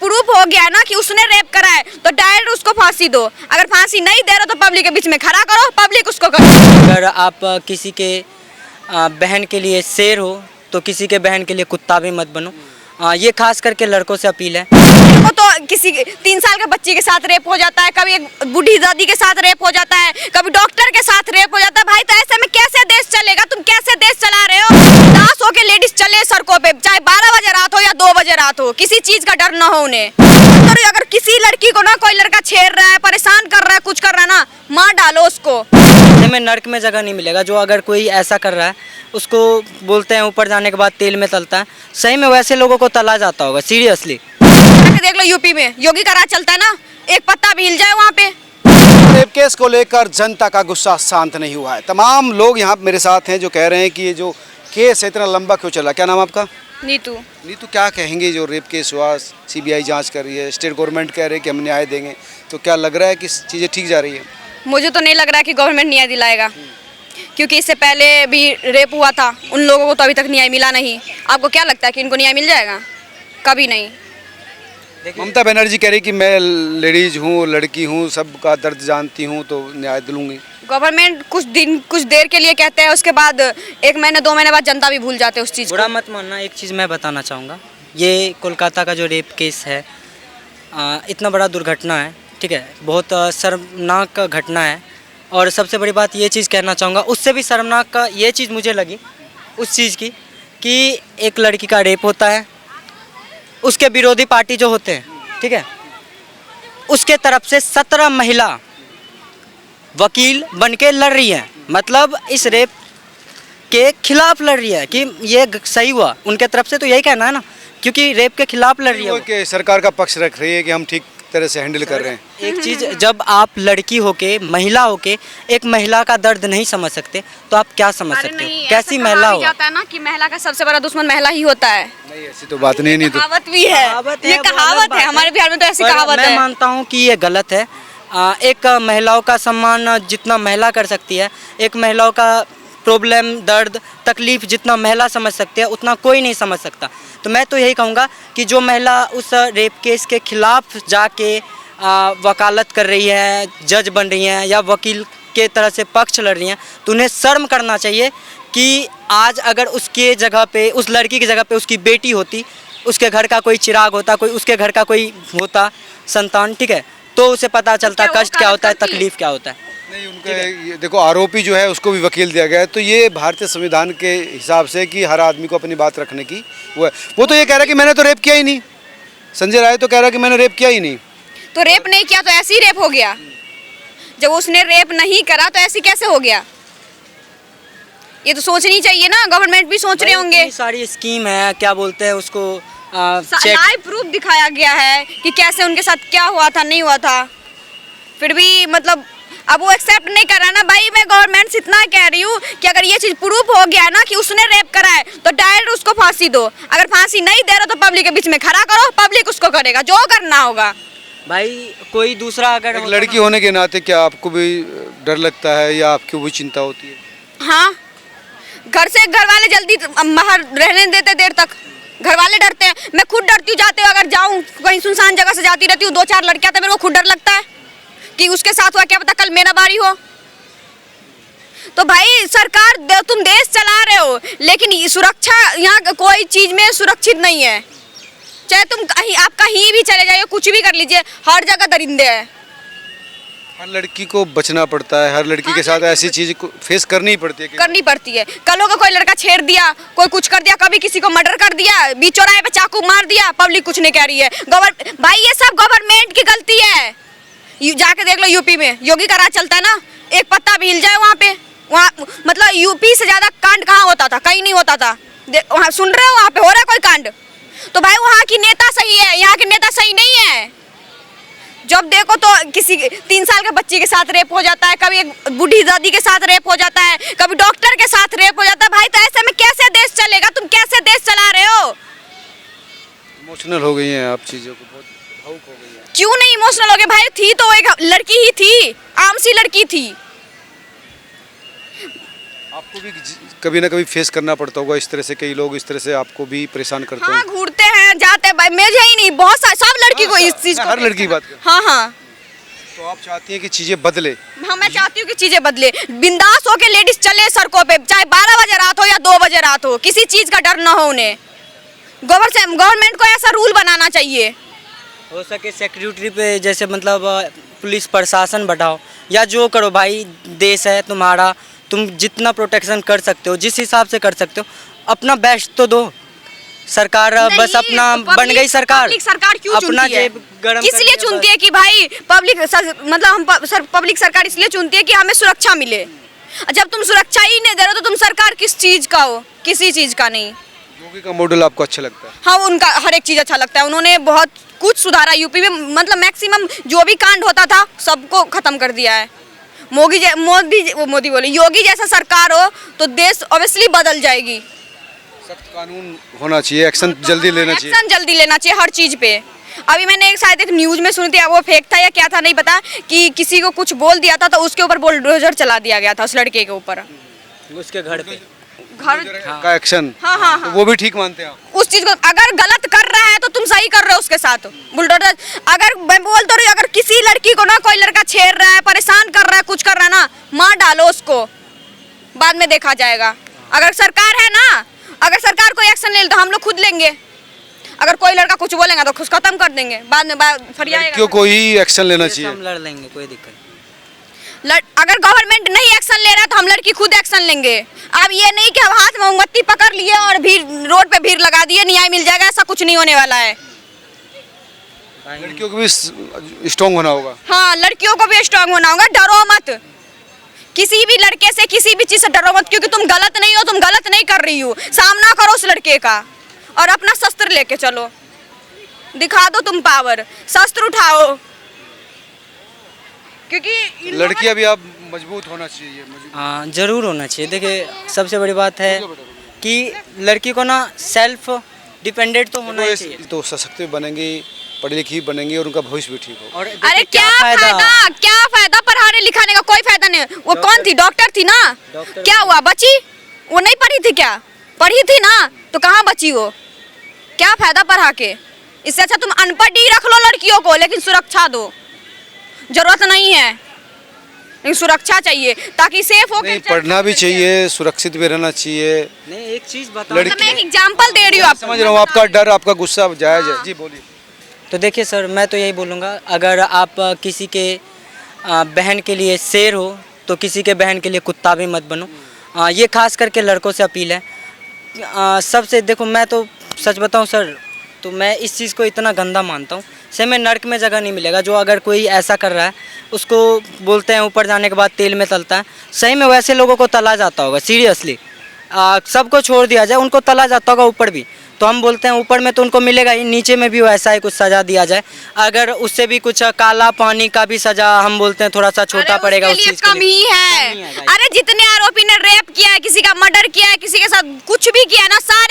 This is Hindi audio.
प्रूफ हो गया ना कि उसने रेप करा है तो डायरेक्ट उसको फांसी दो। अगर फांसी नहीं दे रहे तो पब्लिक के बीच में खड़ा करो, पब्लिक उसको करो। अगर आप किसी के बहन के लिए शेर हो तो किसी के बहन के लिए कुत्ता भी मत बनो। ये खास करके लड़कों से अपील है। वो तो किसी 3 साल के बच्चे के साथ रेप हो जाता है, कभी एक बूढ़ी दादी के साथ रेप हो जाता है, कभी डॉक्टर के साथ रेप हो जाता है। भाई तो ऐसे में कैसे देश चलेगा? तुम कैसे देश चला रहे हो? 10 होके लेडीज चले सड़कों पे, चाहे 12 बजे रात हो या 2 बजे रात हो, किसी चीज का डर ना हो उन्हें। अगर किसी लड़की को ना कोई लड़का छेड़ रहा है, परेशान कर रहा है, कुछ कर रहा है ना, मार डालो उसको। में नर्क में जगह नहीं मिलेगा। जो अगर कोई ऐसा कर रहा है उसको बोलते हैं ऊपर जाने के बाद तेल में तलता है। सही में वैसे लोगों को तला जाता होगा सीरियसली। देख लो यूपी में योगी का राज चलता है ना, एक पत्ता भी हिल जाए वहाँ पे। रेप केस को लेकर जनता का गुस्सा शांत नहीं हुआ है। तमाम लोग यहाँ मेरे साथ हैं जो कह रहे हैं कि ये जो केस है इतना लंबा क्यों चला। क्या नाम आपका? नीतू। नीतू, क्या कहेंगे जो रेप केस हुआ, सीबीआई जांच कर रही है, स्टेट गवर्नमेंट कह रहे हैं कि हम न्याय देंगे, तो क्या लग रहा है कि चीज़ें ठीक जा रही है? मुझे तो नहीं लग रहा है कि गवर्नमेंट न्याय दिलाएगा, क्योंकि इससे पहले भी रेप हुआ था, उन लोगों को तो अभी तक न्याय मिला नहीं। आपको क्या लगता है कि इनको न्याय मिल जाएगा? कभी नहीं। ममता बनर्जी कह रही कि मैं लेडीज हूँ, लड़की हूँ, सबका दर्द जानती हूँ, तो न्याय दिलूंगी। गवर्नमेंट कुछ देर के लिए कहते हैं, उसके बाद 1 महीने 2 महीने बाद जनता भी भूल जाते हैं उस चीज़ को। बुरा मत मानना, एक चीज़ मैं बताना चाहूँगा। ये कोलकाता का जो रेप केस है, इतना बड़ा दुर्घटना है, ठीक है, बहुत शर्मनाक घटना है। और सबसे बड़ी बात ये चीज़ कहना चाहूँगा, उससे भी शर्मनाक का ये चीज़ मुझे लगी उस चीज़ की कि एक लड़की का रेप होता है, उसके विरोधी पार्टी जो होते हैं, ठीक है, उसके तरफ से 17 महिला वकील बन के लड़ रही हैं। मतलब इस रेप के खिलाफ लड़ रही है कि ये सही हुआ। उनके तरफ से तो यही कहना है ना, क्योंकि रेप के खिलाफ लड़ रही है। कि सरकार का पक्ष रख रही है कि हम ठीक तरह से हैंडल कर रहे हैं। एक चीज़, जब आप लड़की होके, महिला होके एक महिला का दर्द नहीं समझ सकते तो आप क्या समझ सकते हो? कैसी महिला हो? जाता है ना कि महिला का सबसे बड़ा दुश्मन महिला ही होता है। नहीं, ऐसी तो बात नहीं। तो कहावत भी है, ये कहावत है, हमारे बिहार में तो ऐसी कहावत है। मैं मानता हूँ कि ये गलत है। एक महिलाओं का सम्मान जितना महिला कर सकती है, एक महिलाओं का प्रॉब्लम, दर्द, तकलीफ़ जितना महिला समझ सकते हैं उतना कोई नहीं समझ सकता। तो मैं तो यही कहूँगा कि जो महिला उस रेप केस के खिलाफ जाके वकालत कर रही है, जज बन रही हैं या वकील के तरह से पक्ष लड़ रही हैं, तो उन्हें शर्म करना चाहिए कि आज अगर उसके जगह पे, उस लड़की की जगह पे उसकी बेटी होती, उसके घर का कोई चिराग होता, कोई उसके घर का कोई होता संतान, ठीक है, तो उसे पता चलता कष्ट क्या होता है, तकलीफ़ क्या होता है। नहीं, उनका ये देखो, आरोपी जो है उसको भी वकील दिया गया है, तो ये भारतीय संविधान के हिसाब से कि हर आदमी को अपनी बात रखने की वो है। वो तो ये कह रहा है कि मैंने तो रेप किया ही नहीं। संजय राय तो कह रहा है कि मैंने रेप किया ही नहीं। तो रेप नहीं किया तो ऐसे ही रेप हो गया। जब उसने रेप नहीं करा तो ऐसे कैसे हो गया? ये तो सोचनी चाहिए ना, गवर्नमेंट भी सोच रहे होंगे। सारी स्कीम है, क्या बोलते हैं उसको, लाइव प्रूफ दिखाया गया है कि कैसे उनके साथ क्या हुआ था, नहीं हुआ था, फिर भी मतलब अब वो एक्सेप्ट नहीं कर रहा ना। भाई मैं गवर्नमेंट से इतना कह रही हूँ कि अगर ये चीज प्रूफ हो गया ना कि उसने रेप करा है तो डायरेक्ट उसको फांसी दो। अगर फांसी नहीं दे रहे तो पब्लिक के बीच में खड़ा करो, पब्लिक उसको करेगा जो करना होगा। भाई कोई दूसरा अगर एक लड़की होने के नाते क्या आपको भी डर लगता है या आपको भी चिंता होती है? हाँ, घर से घर वाले जल्दी बाहर रहने देते देर तक, घर वाले डरते हैं। मैं खुद डरती हूँ, जाते हुए अगर जाऊँ कहीं सुनसान जगह से जाती रहती हूँ, 2-4 लड़कियाँ, तो मेरे को खुद डर लगता है कि उसके साथ हुआ, क्या पता कल मेरा बारी हो। तो भाई सरकार, तुम देश चला रहे हो लेकिन सुरक्षा यहाँ कोई चीज में सुरक्षित नहीं है। चाहे तुम आप कहीं भी चले जाइए, कुछ भी कर लीजिए, हर जगह दरिंदे हैं। हर लड़की को बचना पड़ता है, हर लड़की के साथ ऐसी चीज को फेस करनी पड़ती है। कल होगा कोई लड़का छेड़ दिया, कोई कुछ कर दिया, कभी किसी को मर्डर कर दिया, बीच चौराहे पे चाकू मार दिया, पब्लिक कुछ नहीं कह रही है। भाई ये सब गवर्नमेंट की गलती है। जाके देख लो यूपी में योगी का राज चलता है ना, एक पत्ता भी हिल जाए वहाँ पे, वहाँ मतलब यूपी से ज्यादा कांड कहाँ होता था? कहीं नहीं होता था। वहाँ सुन रहे हो, वहाँ पे हो रहा है कोई कांड? तो भाई वहाँ की नेता सही है, यहाँ के नेता सही नहीं है। जब देखो तो किसी 3 साल के बच्चे के साथ रेप हो जाता है, कभी एक बूढ़ी दादी के साथ रेप हो जाता है, कभी डॉक्टर के साथ रेप हो जाता है। भाई तो ऐसे में कैसे देश चलेगा? तुम कैसे देश चला रहे हो? इमोशनल हो गई हैं आप, चीजों को बहुत भावुक हो गई हैं। क्यों नहीं इमोशनल हो गए भाई? थी तो एक लड़की ही थी, आम सी लड़की थी। आपको भी कभी ना कभी फेस करना पड़ता होगा इस तरह से, कई लोग इस तरह से आपको भी परेशान करते हैं। हाँ, घूरते हैं हैं जाते हैं, मुझे ही नहीं, बहुत सारे सब लड़की को इस चीज मैं को, हर लड़की की बात कर, हाँ हाँ तो आप चाहती हैं कि चीजें बदले। हाँ, मैं चाहती हूँ कि चीजें बदले, बिंदास होके लेडीज चले सड़कों पे, चाहे 12 बजे रात हो या 2 बजे रात हो, किसी चीज का डर ना हो उन्हें। गवर्नमेंट को ऐसा रूल बनाना चाहिए, हो सके सिक्योरिटी पे जैसे मतलब पुलिस प्रशासन बढ़ाओ या जो करो भाई, देश है तुम्हारा, तुम जितना प्रोटेक्शन कर सकते हो जिस हिसाब से कर सकते हो अपना बेस्ट तो दो। सरकार बस नहीं, अपना पब्लिक- बन गई सरकार, पब्लिक सरकार क्यों अपना चुनती है? जेब गरम किस लिए करके चुनती है कि भाई मतलब हम पब्लिक सरकार इसलिए चुनती है कि हमें सुरक्षा मिले। जब तुम सुरक्षा ही नहीं दे रहे हो तो तुम सरकार किस चीज का हो? किसी चीज का नहीं। योगी का मॉडल आपको अच्छा लगता है? हाँ, उनका हर एक चीज अच्छा लगता है, उन्होंने बहुत कुछ सुधारा यूपी में, मतलब मैक्सिमम जो भी कांड होता था सबको खत्म कर दिया है। मोदी बोले योगी जैसा सरकार हो तो देश ऑब्वियसली बदल जाएगी। सख्त कानून होना चाहिए, एक्शन जल्दी लेना चाहिए। एक्शन जल्दी लेना चाहिए हर चीज पे। अभी मैंने एक न्यूज में सुनी थी, वो फेक था या क्या था नहीं पता, कि किसी को कुछ बोल दिया था तो उसके ऊपर बुलडोजर चला दिया गया था उस लड़के के ऊपर, उसके घर पे घर का एक्शन। हाँ हाँ तो हाँ, वो भी ठीक मानते हैं आप? उस चीज को अगर गलत कर रहा है तो तुम सही कर रहे हो उसके साथ बुलडोजर। अगर मैं बोल तो रही हूँ, अगर किसी लड़की को ना कोई लड़का छेड़ रहा है, परेशान कर रहा है, कुछ कर रहा है ना, मार डालो उसको, बाद में देखा जाएगा। अगर सरकार है ना, अगर सरकार कोई एक्शन ले तो हम लोग खुद लेंगे। अगर कोई लड़का कुछ बोलेगा तो खुद खत्म कर देंगे, बाद में फरियाएगा। लड़कियों को ही एक्शन लेना चाहिए। हम लड़ लेंगे, कोई दिक्कत। अगर गवर्नमेंट नहीं एक्शन ले रहा है तो हम लड़की खुद एक्शन लेंगे। अब ये नहीं कि हम हाथ में मोमबत्ती पकड़ लिए और भीड़ रोड पे भीड़ लगा दिए, न्याय मिल जाएगा, ऐसा कुछ नहीं होने वाला है। लड़कियों को भी स्ट्रॉन्ग होना होगा। हाँ, लड़कियों को भी स्ट्रांग होना होगा, डरो मत किसी भी लड़के से, किसी भी चीज से डरो मत, क्योंकि तुम गलत नहीं हो, तुम गलत नहीं कर रही हो। सामना करो उस लड़के का और अपना शस्त्र लेके चलो, दिखा दो तुम पावर, शस्त्र उठाओ, क्योंकि लड़कियां भी आप मजबूत होना चाहिए। हाँ, ज़रूर होना चाहिए। देखिए सबसे बड़ी बात है कि लड़की को ना सेल्फ डिपेंडेंट तो होना ही चाहिए। तो सशक्त बनेंगी, पढ़ी लिखी बनेंगी और उनका भविष्य भी ठीक होगा। और अरे क्या फायदा पढ़ाने लिखाने का, कोई फायदा नहीं। वो कौन थी? डॉक्टर थी ना, डॉक्टर क्या हुआ? बची? वो नहीं पढ़ी थी क्या? पढ़ी थी ना, तो कहाँ बची वो? क्या फायदा पढ़ा के? इससे अच्छा तुम अनपढ़ ही रख लो लड़कियों को, लेकिन सुरक्षा दो। जरूरत नहीं है लेकिन सुरक्षा चाहिए ताकि सेफ हो के नहीं, पढ़ना भी चाहिए, सुरक्षित भी रहना चाहिए। नहीं, एक चीज़ बताओ, लड़की- मैं एक एग्जांपल दे रही हूँ आपको। समझ रहा हूँ आपका डर, आपका गुस्सा जायज है। जी बोलिए। तो देखिए सर, मैं तो यही बोलूँगा, अगर आप किसी के बहन के लिए शेर हो तो किसी के बहन के लिए कुत्ता भी मत बनो। ये खास करके लड़कों से अपील है। सबसे देखो, मैं तो सच बताऊँ सर, तो मैं इस चीज़ को इतना गंदा मानता हूँ, से में नर्क में जगह नहीं मिलेगा। जो अगर कोई ऐसा कर रहा है उसको बोलते हैं ऊपर जाने के बाद तेल में तलता है, सही में वैसे लोगों को तला जाता होगा। सीरियसली सबको छोड़ दिया जाए, उनको तला जाता होगा ऊपर भी। तो हम बोलते हैं ऊपर में तो उनको मिलेगा ही, नीचे में भी वैसा ही कुछ सज़ा दिया जाए। अगर उससे भी कुछ काला पानी का भी सज़ा हम बोलते हैं थोड़ा सा छोटा पड़ेगा उस चीज़ के कम ही है। कम ही है। अरे जितने आरोपी ने रेप किया है, किसी का मर्डर किया है, किसी के साथ कुछ भी किया है ना, सारे